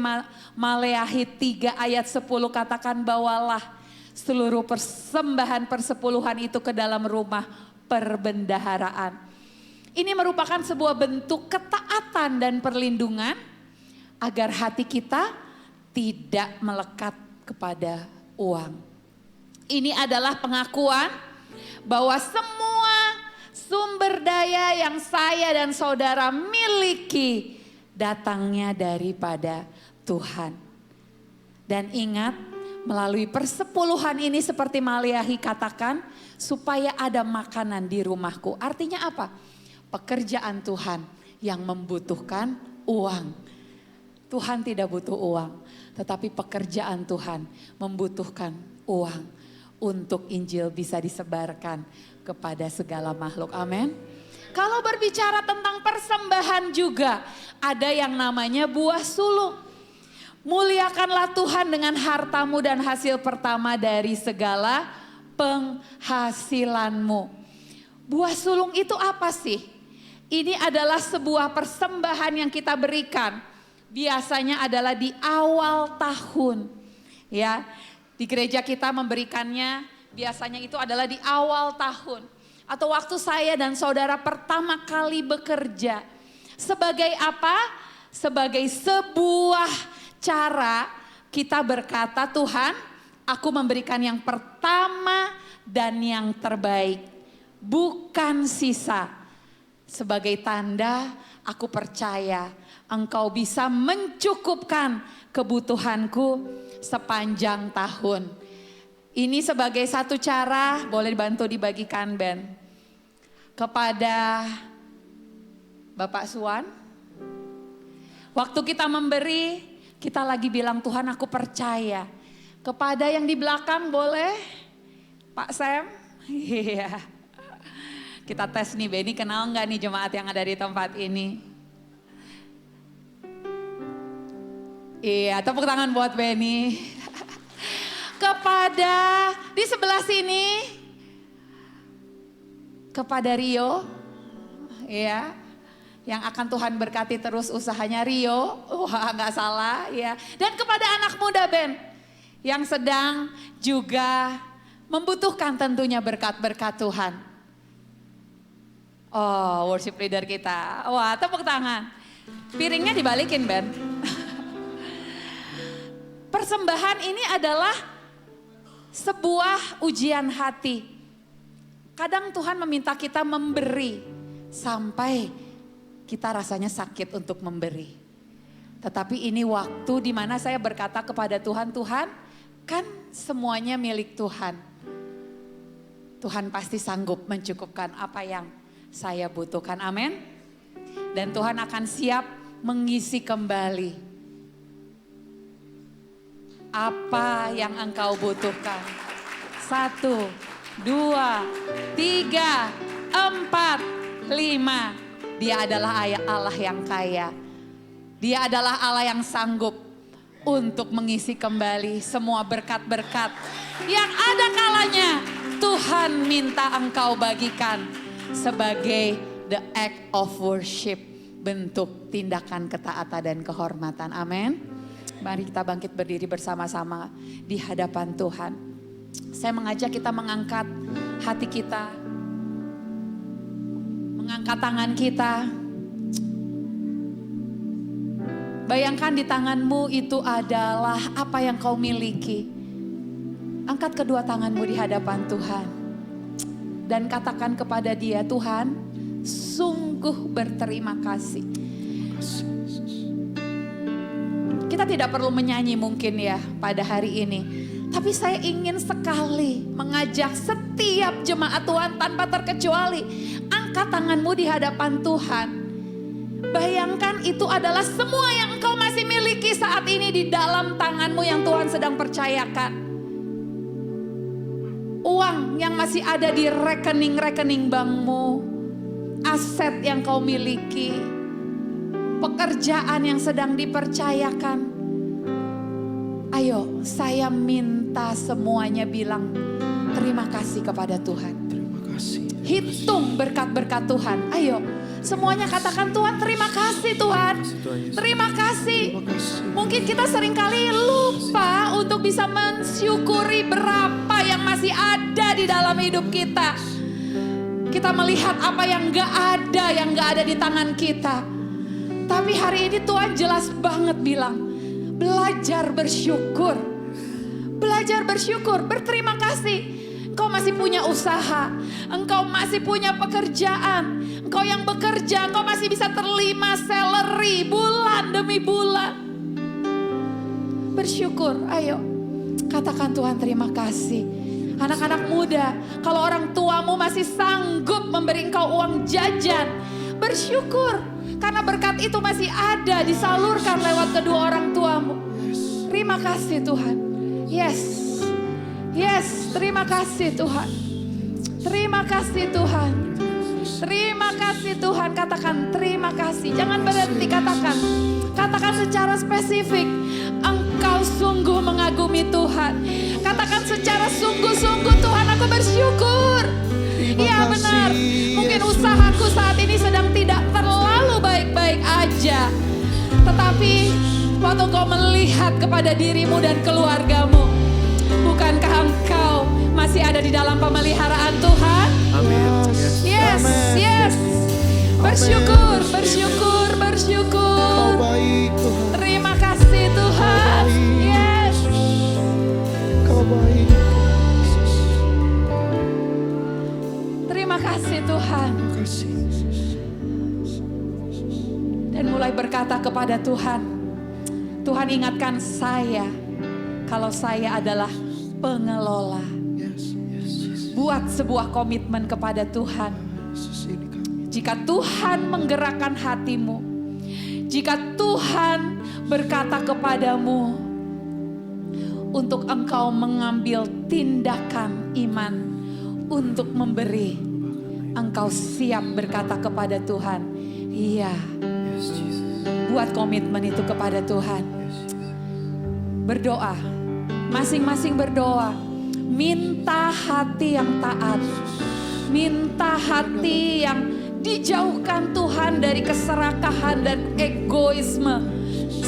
Maleakhi 3 ayat 10 katakan bawalah seluruh persembahan persepuluhan itu ke dalam rumah perbendaharaan. Ini merupakan sebuah bentuk ketaatan dan perlindungan agar hati kita tidak melekat kepada uang. Ini adalah pengakuan bahwa semua sumber daya yang saya dan saudara miliki datangnya daripada Tuhan. Dan ingat, melalui persepuluhan ini seperti Maleakhi katakan, supaya ada makanan di rumahku. Artinya apa? Pekerjaan Tuhan yang membutuhkan uang. Tuhan tidak butuh uang, tetapi pekerjaan Tuhan membutuhkan uang untuk Injil bisa disebarkan kepada segala makhluk. Amin. Kalau berbicara tentang persembahan juga ada yang namanya buah sulung. Muliakanlah Tuhan dengan hartamu dan hasil pertama dari segala penghasilanmu. Buah sulung itu apa sih? Ini adalah sebuah persembahan yang kita berikan. Biasanya adalah di awal tahun. Ya, di gereja kita memberikannya biasanya itu adalah di awal tahun. Atau waktu saya dan saudara pertama kali bekerja. Sebagai apa? Sebagai sebuah cara kita berkata, Tuhan, aku memberikan yang pertama dan yang terbaik, bukan sisa. Sebagai tanda aku percaya Engkau bisa mencukupkan kebutuhanku sepanjang tahun. Ini sebagai satu cara, boleh dibantu dibagikan Ben. Kepada Bapak Suwan. Waktu kita memberi, kita lagi bilang Tuhan aku percaya. Kepada yang di belakang boleh Pak Sam? Iya. Kita tes nih Benny, kenal nggak nih jemaat yang ada di tempat ini? Iya, tepuk tangan buat Benny. Kepada di sebelah sini, kepada Rio, ya, yang akan Tuhan berkati terus usahanya Rio, wah nggak salah, ya. Dan kepada anak muda Ben, yang sedang juga membutuhkan tentunya berkat-berkat Tuhan. Oh, worship leader kita, wah tepuk tangan. Piringnya dibalikin Ben. Persembahan ini adalah sebuah ujian hati. Kadang Tuhan meminta kita memberi sampai kita rasanya sakit untuk memberi. Tetapi ini waktu di mana saya berkata kepada Tuhan, Tuhan kan semuanya milik Tuhan. Tuhan pasti sanggup mencukupkan apa yang saya butuhkan, amin. Dan Tuhan akan siap mengisi kembali apa yang engkau butuhkan. 1, 2, 3, 4, 5. Dia adalah Allah yang kaya. Dia adalah Allah yang sanggup untuk mengisi kembali semua berkat-berkat yang ada kalanya Tuhan minta engkau bagikan sebagai the act of worship, bentuk tindakan ketaatan dan kehormatan. Amin. Mari kita bangkit berdiri bersama-sama di hadapan Tuhan. Saya mengajak kita mengangkat hati kita, mengangkat tangan kita. Bayangkan di tanganmu itu adalah apa yang kau miliki. Angkat kedua tanganmu di hadapan Tuhan. Dan katakan kepada Dia, Tuhan, sungguh berterima kasih. Kita tidak perlu menyanyi mungkin ya pada hari ini. Tapi saya ingin sekali mengajak setiap jemaat Tuhan tanpa terkecuali. Angkat tanganmu di hadapan Tuhan. Bayangkan itu adalah semua yang engkau masih miliki saat ini di dalam tanganmu yang Tuhan sedang percayakan. Uang yang masih ada di rekening-rekening bankmu. Aset yang kau miliki. Pekerjaan yang sedang dipercayakan. Ayo, saya minta semuanya bilang terima kasih kepada Tuhan.
Terima kasih.
Hitung berkat-berkat Tuhan. Ayo, semuanya katakan Tuhan, terima kasih Tuhan. Terima kasih. Mungkin kita seringkali lupa untuk bisa mensyukuri berapa yang masih ada di dalam hidup kita. Kita melihat apa yang gak ada di tangan kita. Tapi hari ini Tuhan jelas banget bilang, belajar bersyukur. Belajar bersyukur, berterima kasih. Engkau masih punya usaha, engkau masih punya pekerjaan. Engkau yang bekerja, engkau masih bisa terima salary bulan demi bulan. Bersyukur, ayo katakan Tuhan terima kasih. Anak-anak muda, kalau orang tuamu masih sanggup memberi engkau uang jajan, bersyukur. Karena berkat itu masih ada disalurkan lewat kedua orang tuamu. Terima kasih Tuhan. Yes, terima kasih Tuhan. Terima kasih Tuhan. Terima kasih Tuhan. Katakan terima kasih. Jangan berhenti katakan. Katakan secara spesifik. Engkau sungguh mengagumi Tuhan. Katakan secara sungguh-sungguh Tuhan aku bersyukur. Iya benar. Mungkin usahaku saat ini sedang tidak terlalu baik-baik aja. Tetapi waktu kau melihat kepada dirimu dan keluargamu, bukankah engkau masih ada di dalam pemeliharaan Tuhan?
Amin.
Yes. Bersyukur.
Kau baik Tuhan.
Terima kasih Tuhan. Yes.
Kau baik.
Terima kasih Tuhan.
Terima kasih.
Dan mulai berkata, kepada Tuhan, Tuhan ingatkan saya kalau saya adalah pengelola. Buat sebuah komitmen kepada Tuhan. Jika Tuhan menggerakkan hatimu, jika Tuhan berkata kepadamu untuk engkau mengambil tindakan iman untuk memberi, engkau siap berkata kepada Tuhan, iya. Buat komitmen itu kepada Tuhan. Berdoa, masing-masing berdoa, minta hati yang taat, minta hati yang dijauhkan Tuhan dari keserakahan dan egoisme,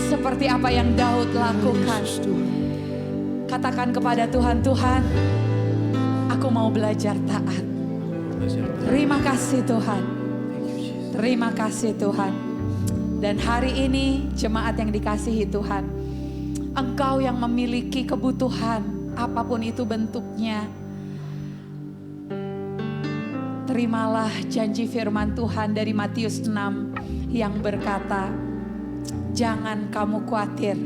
seperti apa yang Daud lakukan. Katakan kepada Tuhan, Tuhan, aku mau belajar taat. Terima kasih Tuhan. Terima kasih Tuhan. Dan hari ini jemaat yang dikasihi Tuhan, Engkau yang memiliki kebutuhan apapun itu bentuknya, terimalah janji firman Tuhan dari Matius 6 yang berkata, jangan kamu khawatir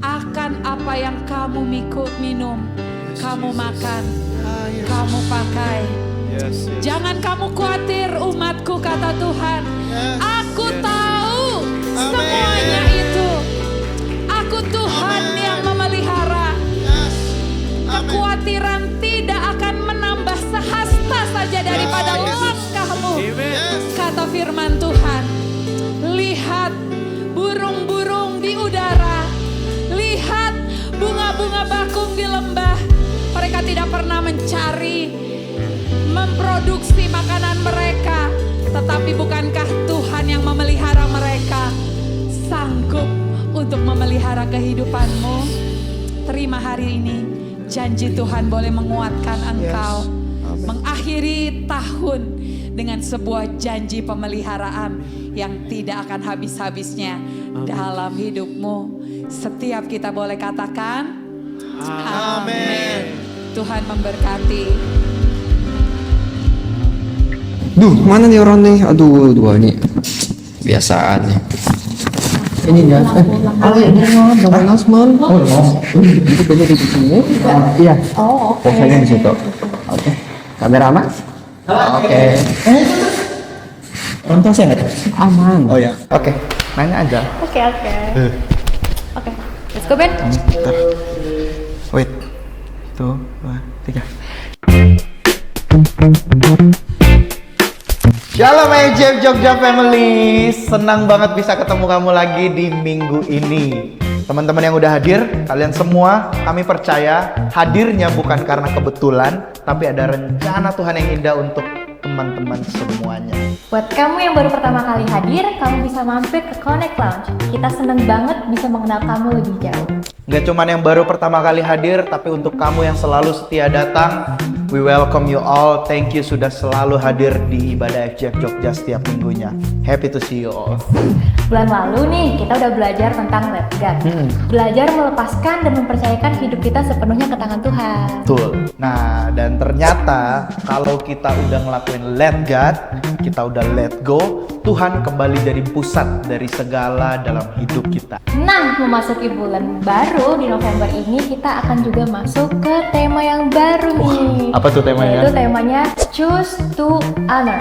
akan apa yang kamu minum, kamu makan, kamu pakai. Jangan kamu khawatir umatku, kata Tuhan. Aku tahu semuanya itu. Aku Tuhan yang memelihara. Kekhawatiran tidak akan menambah sehasta saja daripada langkahmu, kata firman Tuhan. Lihat burung-burung di udara, lihat bunga-bunga bakung di lembah. Mereka tidak pernah mencari, memproduksi makanan mereka, tetapi bukankah Tuhan yang memelihara mereka, sanggup untuk memelihara kehidupanmu? Terima hari ini, janji Tuhan boleh menguatkan engkau. Mengakhiri tahun dengan sebuah janji pemeliharaan yang tidak akan habis-habisnya dalam hidupmu. Setiap kita boleh katakan, amin. Tuhan memberkati.
Duh, mana nih orang nih? Aduh, dua nih. Biasaan nih. Ini ya. Ini mau announcement. Oh, itu kayaknya di sini. Iya. Oh, oke. Posanya di situ. Oke. Kamera aman? Oke. Nonton saya nggak? Aman. Oh ya. Oke. Nanya aja.
Oke. Oke. Let's go, Ben.
Bentar. Wait. 1, 2, 3. Shalom AJF Jogja Family, senang banget bisa ketemu kamu lagi di minggu ini. Teman-teman yang udah hadir, kalian semua, kami percaya hadirnya bukan karena kebetulan, tapi ada rencana Tuhan yang indah untuk teman-teman semuanya.
Buat kamu yang baru pertama kali hadir, kamu bisa mampir ke Connect Lounge. Kita senang banget bisa mengenal kamu lebih jauh.
Nggak cuma yang baru pertama kali hadir, tapi untuk kamu yang selalu setia datang, we welcome you all. Thank you sudah selalu hadir di ibadah FJF Jogja setiap minggunya. Happy to see you all.
Bulan lalu nih, kita udah belajar tentang let God. Belajar melepaskan dan mempercayakan hidup kita sepenuhnya ke tangan Tuhan.
Betul. Nah, dan ternyata kalau kita udah ngelakuin let God, kita udah let go, Tuhan kembali jadi pusat dari segala dalam hidup kita.
Nah, memasuki bulan baru di November ini, kita akan juga masuk ke tema yang baru nih.
Apa tuh temanya?
Yaitu temanya Choose to Honor.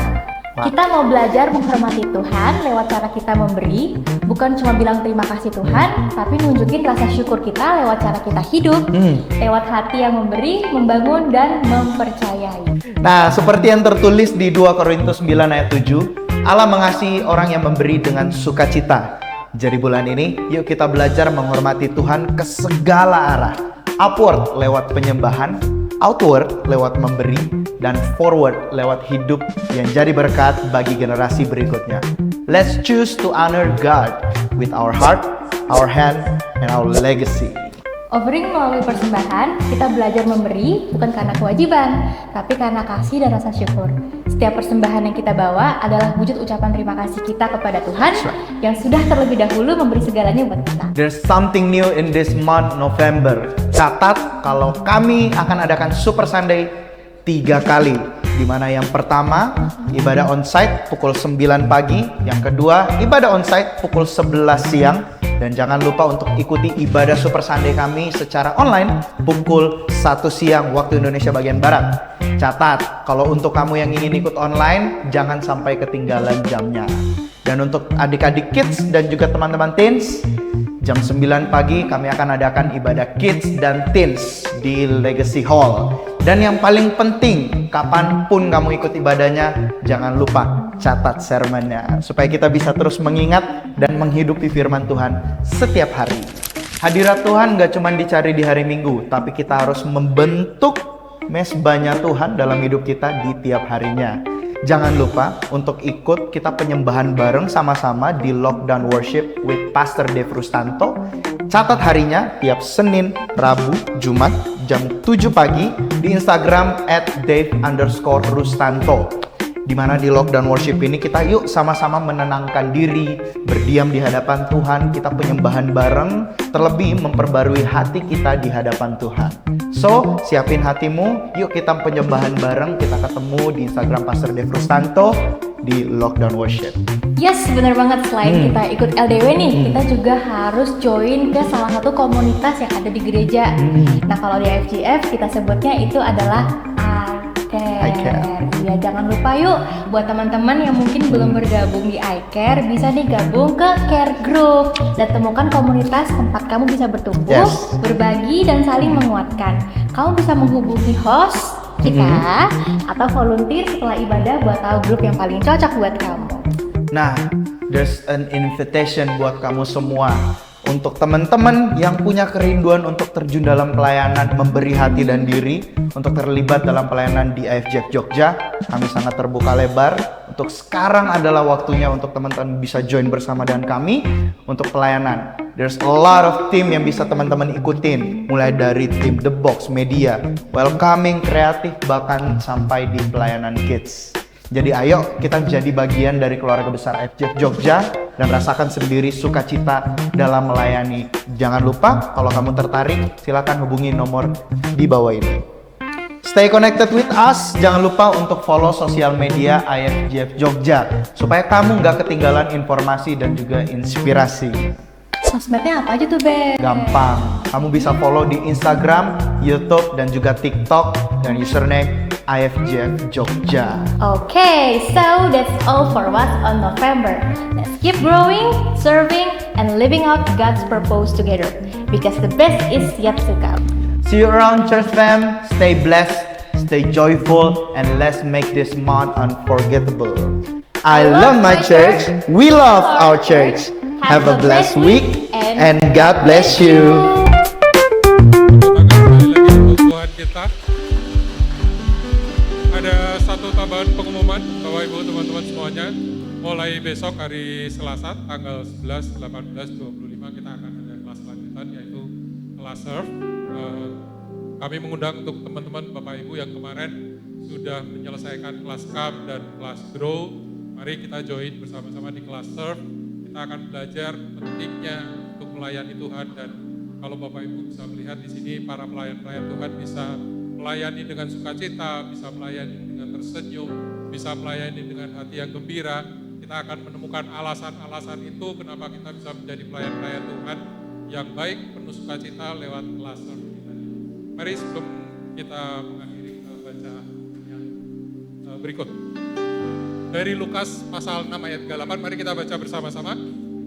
Kita mau belajar menghormati Tuhan lewat cara kita memberi, bukan cuma bilang terima kasih Tuhan, tapi nunjukin rasa syukur kita lewat cara kita hidup, lewat hati yang memberi, membangun, dan mempercayai.
Nah, seperti yang tertulis di 2 Korintus 9 ayat 7, Allah mengasihi orang yang memberi dengan sukacita. Jadi bulan ini, yuk kita belajar menghormati Tuhan ke segala arah. Upward lewat penyembahan, outward lewat memberi, dan forward lewat hidup yang jadi berkat bagi generasi berikutnya. Let's choose to honor God with our heart, our hand, and our legacy.
Offering melalui persembahan, kita belajar memberi bukan karena kewajiban, tapi karena kasih dan rasa syukur. Setiap persembahan yang kita bawa adalah wujud ucapan terima kasih kita kepada Tuhan yang sudah terlebih dahulu memberi segalanya buat kita.
There's something new in this month November. Catat kalau kami akan adakan Super Sunday 3 kali di mana yang pertama ibadah onsite pukul 9 pagi, yang kedua ibadah onsite pukul 11 siang, dan jangan lupa untuk ikuti ibadah Super Sunday kami secara online pukul 1 siang waktu Indonesia bagian Barat. Catat, kalau untuk kamu yang ingin ikut online, jangan sampai ketinggalan jamnya. Dan untuk adik-adik kids dan juga teman-teman teens, jam 9 pagi kami akan adakan ibadah kids dan teens di Legacy Hall. Dan yang paling penting, kapanpun kamu ikut ibadahnya, jangan lupa catat sermonnya, supaya kita bisa terus mengingat dan menghidupi firman Tuhan setiap hari. Hadirat Tuhan gak cuma dicari di hari Minggu, tapi kita harus membentuk mesbahnya Tuhan dalam hidup kita di tiap harinya. Jangan lupa untuk ikut kita penyembahan bareng sama-sama di Lockdown Worship with Pastor Dave Rustanto. Catat harinya tiap Senin, Rabu, Jumat jam 7 pagi di Instagram @dave_rustanto. Dimana di Lockdown Worship ini kita yuk sama-sama menenangkan diri, berdiam di hadapan Tuhan, kita penyembahan bareng, terlebih memperbarui hati kita di hadapan Tuhan. So, siapin hatimu, yuk kita penyembahan bareng, kita ketemu di Instagram Pastor Dave Rustanto di Lockdown Worship.
Yes, benar banget. Selain kita ikut LDW nih, kita juga harus join ke salah satu komunitas yang ada di gereja. Nah, kalau di FGF kita sebutnya itu adalah iCare. Ya, jangan lupa yuk buat teman-teman yang mungkin belum bergabung di iCare, bisa nih gabung ke Care Group dan temukan komunitas tempat kamu bisa bertumbuh, berbagi dan saling menguatkan. Kamu bisa menghubungi host kita atau volunteer setelah ibadah buat tahu grup yang paling cocok buat kamu.
Nah, there's an invitation buat kamu semua. Untuk teman-teman yang punya kerinduan untuk terjun dalam pelayanan, memberi hati dan diri, untuk terlibat dalam pelayanan di IFJF Jogja, kami sangat terbuka lebar. Untuk sekarang adalah waktunya untuk teman-teman bisa join bersama dengan kami untuk pelayanan. There's a lot of team yang bisa teman-teman ikutin, mulai dari tim The Box, media, welcoming, kreatif, bahkan sampai di pelayanan kids. Jadi ayo kita jadi bagian dari keluarga besar IFJF Jogja dan rasakan sendiri sukacita dalam melayani. Jangan lupa kalau kamu tertarik, silakan hubungi nomor di bawah ini. Stay connected with us. Jangan lupa untuk follow sosial media IFJF Jogja supaya kamu nggak ketinggalan informasi dan juga inspirasi.
Sosmednya apa aja tuh, Be?
Gampang. Kamu bisa follow di Instagram, YouTube, dan juga TikTok dan username IFJF Jogja.
Okay, so that's all for us on November. Let's keep growing, serving, and living out God's purpose together because the best is yet to come.
See you around, church fam. Stay blessed, stay joyful, and let's make this month unforgettable. I love my church. We love our church. Have a blessed week, and God bless you.
Kembali lagi untuk Tuhan kita. Ada satu tambahan pengumuman Bapak Ibu teman-teman semuanya. Mulai besok hari Selasa tanggal 11, 18, 25 kita akan ada kelas lanjutan yaitu kelas surf. Kami mengundang untuk teman-teman Bapak Ibu yang kemarin sudah menyelesaikan kelas cup dan kelas draw. Mari kita join bersama-sama di kelas surf. Kita akan belajar pentingnya untuk melayani Tuhan dan kalau Bapak Ibu bisa melihat di sini para pelayan-pelayan Tuhan bisa melayani dengan sukacita, bisa melayani dengan tersenyum, bisa melayani dengan hati yang gembira. Kita akan menemukan alasan-alasan itu kenapa kita bisa menjadi pelayan-pelayan Tuhan yang baik, penuh sukacita lewat kelas surf kita. Mari sebelum kita mengakhiri kita baca yang berikut. Dari Lukas pasal 6 ayat 38, mari kita baca bersama-sama.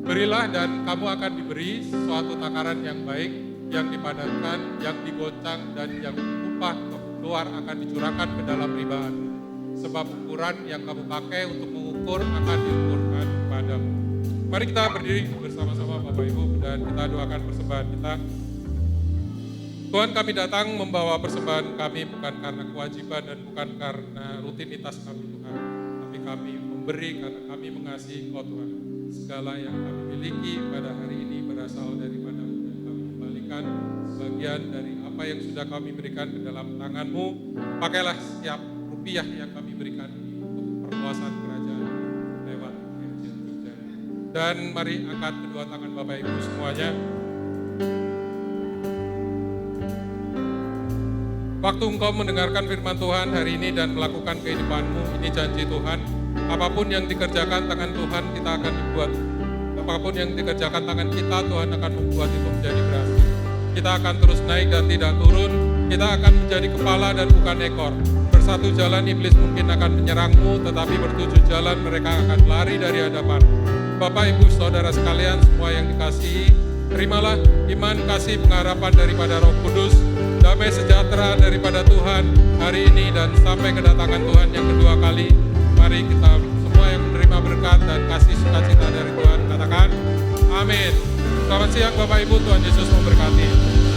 Berilah dan kamu akan diberi suatu takaran yang baik, yang dipadatkan, yang digoncang, dan yang upah keluar akan dicurahkan ke dalam ribaan. Sebab ukuran yang kamu pakai untuk mengukur akan diukurkan kepadamu. Mari kita berdiri bersama-sama Bapak Ibu dan kita doakan persembahan kita. Tuhan, kami datang membawa persembahan kami bukan karena kewajiban dan bukan karena rutinitas kami Tuhan. Tapi kami memberi karena kami mengasihi Engkau Tuhan. Segala yang kami miliki pada hari ini berasal daripada-Mu dan kami kembalikan sebagian dari apa yang sudah kami berikan ke dalam tangan-Mu. Pakailah setiap rupiah yang kami berikan ini untuk perluasan kerajaan lewat IFJF Jogja. Dan mari angkat kedua tangan Bapak Ibu semuanya. Waktu engkau mendengarkan firman Tuhan hari ini dan melakukan kehidupanmu, ini janji Tuhan. Apapun yang dikerjakan tangan Tuhan, kita akan dibuat. Apapun yang dikerjakan tangan kita, Tuhan akan membuat itu menjadi berhasil. Kita akan terus naik dan tidak turun. Kita akan menjadi kepala dan bukan ekor. Bersatu jalan iblis mungkin akan menyerangmu, tetapi bertujuh jalan mereka akan lari dari hadapan. Bapak, Ibu, Saudara sekalian, semua yang dikasihi, terimalah iman, kasih, pengharapan daripada Roh Kudus, damai sejahtera daripada Tuhan hari ini dan sampai kedatangan Tuhan yang kedua kali. Mari kita semua yang menerima berkat dan kasih sukacita dari Tuhan, katakan amin. Selamat siang Bapak Ibu, Tuhan Yesus memberkati.